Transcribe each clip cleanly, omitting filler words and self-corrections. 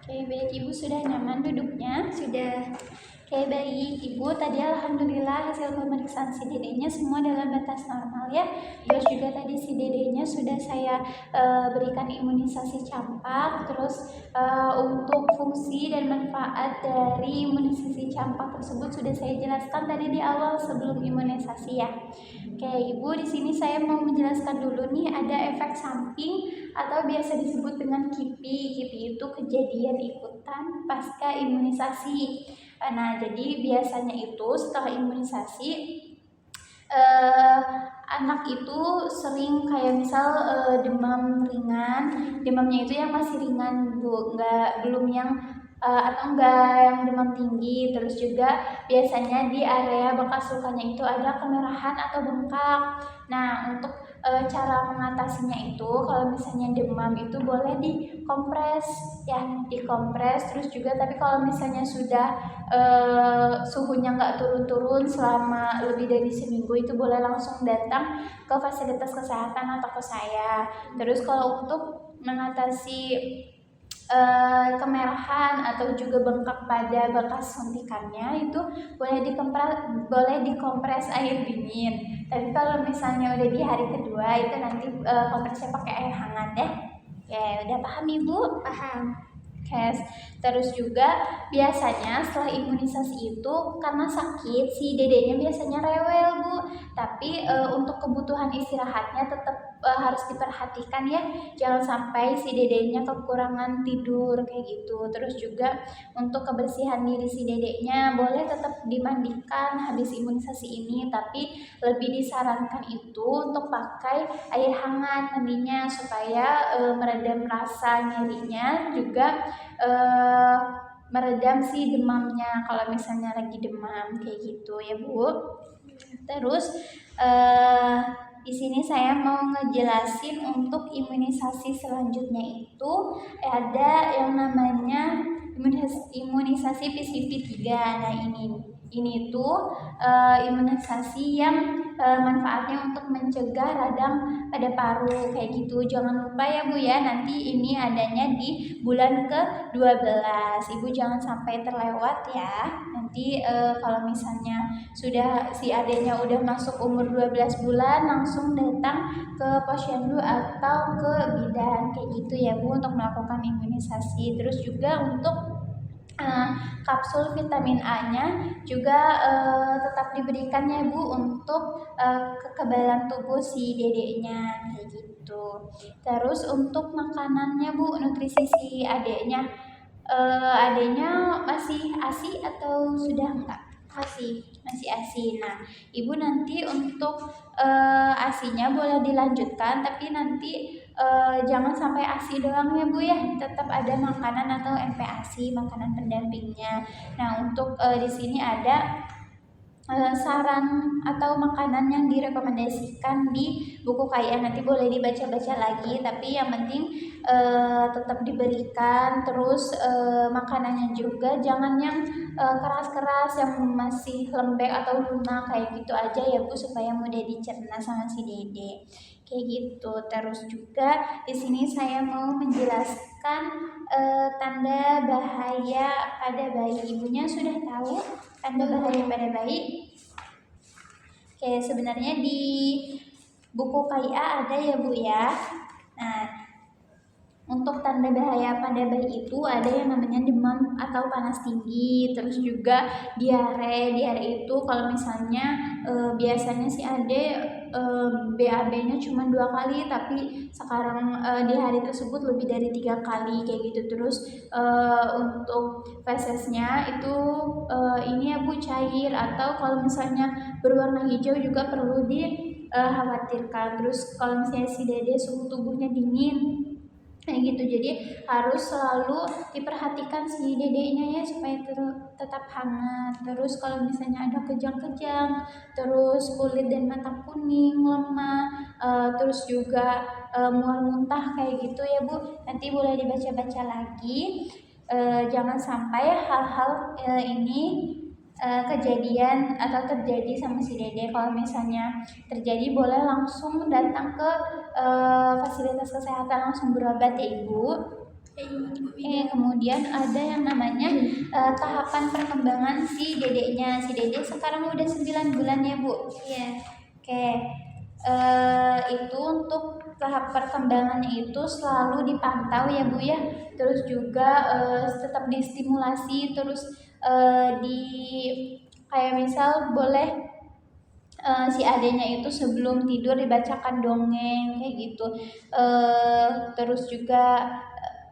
Oke, baik Ibu sudah nyaman duduknya? Sudah. Oke, baik Ibu. Tadi alhamdulillah hasil pemeriksaan si dedenya semua dalam batas normal ya. Terus juga tadi si dedenya sudah saya berikan imunisasi campak. Terus untuk fungsi dan manfaat dari imunisasi campak tersebut sudah saya jelaskan tadi di awal sebelum imunisasi ya. Oke, Ibu, di sini saya mau menjelaskan dulu nih ada efek samping atau biasa disebut dengan KIPI. KIPI itu kejadian ikutan pasca imunisasi. Nah, jadi biasanya itu setelah imunisasi anak itu sering kayak misal demam ringan, demamnya itu yang masih ringan Bu, belum yang atau enggak yang demam tinggi. Terus juga biasanya di area bekas lukanya itu ada kemerahan atau bengkak. Nah, untuk cara mengatasinya itu kalau misalnya demam itu boleh dikompres ya, dikompres. Terus juga tapi kalau misalnya sudah suhunya nggak turun-turun selama lebih dari seminggu itu boleh langsung datang ke fasilitas kesehatan atau ke saya. Terus kalau untuk mengatasi kemerahan atau juga bengkak pada bekas suntikannya itu boleh dikompres air dingin. Tapi kalau misalnya udah di hari kedua itu nanti kompresnya pakai air hangat ya. Ya, udah paham Ibu? Paham. Terus juga biasanya setelah imunisasi itu karena sakit si dedenya biasanya rewel Bu, tapi untuk kebutuhan istirahatnya tetap harus diperhatikan ya, jangan sampai si dedenya kekurangan tidur kayak gitu. Terus juga untuk kebersihan diri si dedenya boleh tetap dimandikan habis imunisasi ini, tapi lebih disarankan itu untuk pakai air hangat mandinya supaya meredam rasa nyerinya, juga meredam si demamnya kalau misalnya lagi demam kayak gitu ya Bu. Terus di sini saya mau ngejelasin untuk imunisasi selanjutnya itu ada yang namanya imunisasi PCV3. Nah, ini tuh imunisasi yang manfaatnya untuk mencegah radang pada paru kayak gitu. Jangan lupa ya Bu ya, nanti ini adanya di bulan ke-12. Ibu jangan sampai terlewat ya. Nanti kalau misalnya sudah si adiknya udah masuk umur 12 bulan langsung datang ke posyandu atau ke bidan kayak gitu ya Bu untuk melakukan imunisasi. Terus juga untuk kapsul vitamin A-nya juga tetap diberikan ya Bu untuk kekebalan tubuh si dedeknya kayak gitu. Terus untuk makanannya Bu, nutrisi si adeknya masih ASI atau sudah enggak? Masih ASI. Nah, Ibu nanti untuk ASI-nya boleh dilanjutkan, tapi nanti jangan sampai ASI doang ya Bu ya, tetap ada makanan atau MPASI, makanan pendampingnya. Nah, untuk di sini ada saran atau makanan yang direkomendasikan di buku KIA, nanti boleh dibaca-baca lagi, tapi yang penting tetap diberikan. Terus makanannya juga jangan yang keras-keras, yang masih lembek atau lunak kayak gitu aja ya Bu, supaya mudah dicerna sama si dede kayak gitu. Terus juga di sini saya mau menjelaskan tanda bahaya pada bayi. Ibunya sudah tahu tanda bahaya pada bayi? Oke, sebenarnya di buku KIA ada ya Bu ya. Nah, untuk tanda bahaya pada bayi itu ada yang namanya demam atau panas tinggi, terus juga diare. Diare itu kalau misalnya biasanya si ade BAB-nya cuma 2 kali, tapi sekarang di hari tersebut lebih dari 3 kali kayak gitu. Terus untuk fesesnya itu ini ya Bu cair, atau kalau misalnya berwarna hijau juga perlu dikhawatirkan. Terus kalau misalnya si dede suhu tubuhnya dingin kayak gitu, jadi harus selalu diperhatikan si dedeknya ya supaya tetap hangat. Terus kalau misalnya ada kejang-kejang, terus kulit dan mata kuning, lemah, terus juga mual muntah kayak gitu ya Bu, nanti boleh dibaca-baca lagi. Jangan sampai hal-hal ini kejadian atau terjadi sama si dede. Kalau misalnya terjadi boleh langsung datang ke fasilitas kesehatan, langsung berobat ya Ibu. Kemudian ada yang namanya tahapan perkembangan si dedeknya. Si dedek sekarang udah 9 bulan ya Bu. Iya. Oke, itu untuk tahap perkembangannya itu selalu dipantau ya Bu ya. Terus juga tetap distimulasi, terus di kayak misal boleh si adenya itu sebelum tidur dibacakan dongeng kayak gitu. Terus juga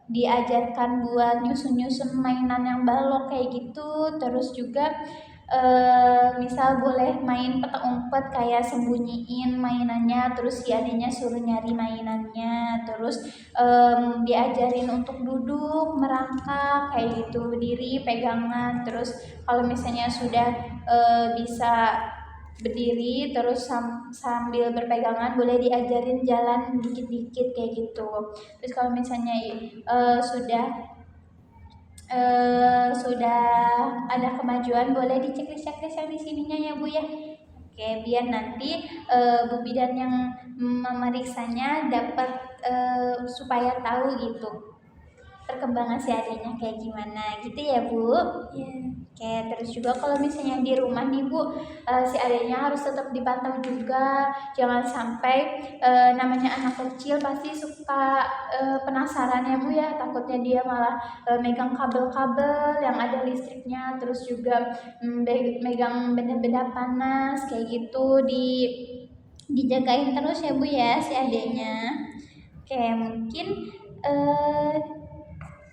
diajarkan buat nyusun-nyusun mainan yang balok kayak gitu. Terus juga misal boleh main petak umpet kayak sembunyiin mainannya, terus si adanya suruh nyari mainannya. Terus diajarin untuk duduk, merangkak kayak gitu, berdiri, pegangan. Terus kalau misalnya sudah bisa berdiri terus sambil berpegangan boleh diajarin jalan dikit-dikit kayak gitu. Terus kalau misalnya sudah ada kemajuan boleh dicek-checklist yang di sininya ya Bu ya. Oke, biar nanti Bu Bidan yang memeriksanya dapat supaya tahu gitu perkembangan si adanya kayak gimana gitu ya Bu. Iya. Oke, terus juga kalau misalnya di rumah nih Bu, si adanya harus tetap dipantau juga. Jangan sampai namanya anak kecil pasti suka penasaran ya Bu ya. Takutnya dia malah megang kabel-kabel yang ada listriknya, terus juga megang benda-benda panas kayak gitu, dijagain terus ya Bu ya si adanya. Oke, mungkin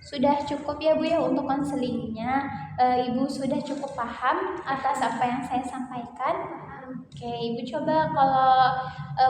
sudah cukup ya Bu ya untuk konselingnya. Ibu sudah cukup paham atas apa yang saya sampaikan. Oke, Ibu coba kalau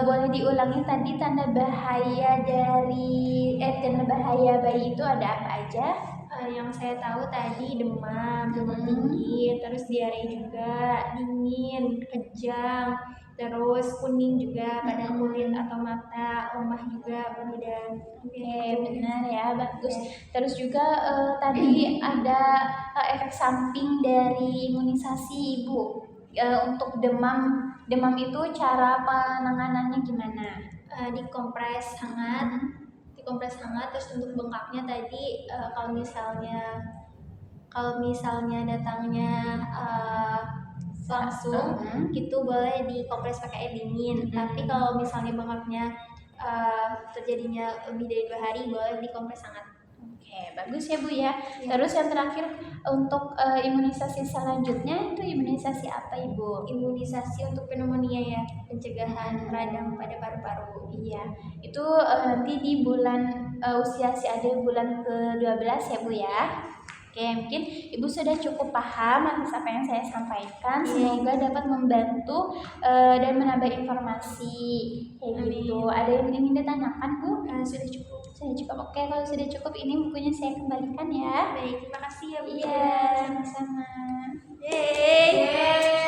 boleh diulangi tadi tanda bahaya tanda bahaya bayi itu ada apa aja? Yang saya tahu tadi demam tinggi, terus diare juga, dingin, kejang, terus kuning juga pada kulit atau mata, lemah juga Bu Bidan. Oke, benar ya, bagus. Terus juga tadi ada efek samping dari imunisasi Ibu. Untuk demam itu cara penanganannya gimana? Dikompres hangat, terus untuk bengkaknya tadi kalau misalnya datangnya langsung gitu boleh dikompres pakai air dingin. Tapi kalau misalnya bengkaknya terjadinya lebih dari 2 hari boleh dikompres hangat. Oke, bagus ya Bu ya. Terus yang terakhir untuk imunisasi selanjutnya itu imunisasi apa Ibu? Imunisasi untuk pneumonia ya, pencegahan radang pada paru-paru. Iya, itu nanti di bulan usia si Ade bulan ke-12 ya Bu ya. Oke, mungkin Ibu sudah cukup paham atas apa yang saya sampaikan. Semoga dapat membantu dan menambah informasi kayak gitu. Ada yang ingin ditanyakan Bu? Sudah cukup. Sudah cukup. Oke, kalau sudah cukup ini bukunya saya kembalikan ya. Baik, terima kasih ya Bu. Iya, sama-sama. Yeay.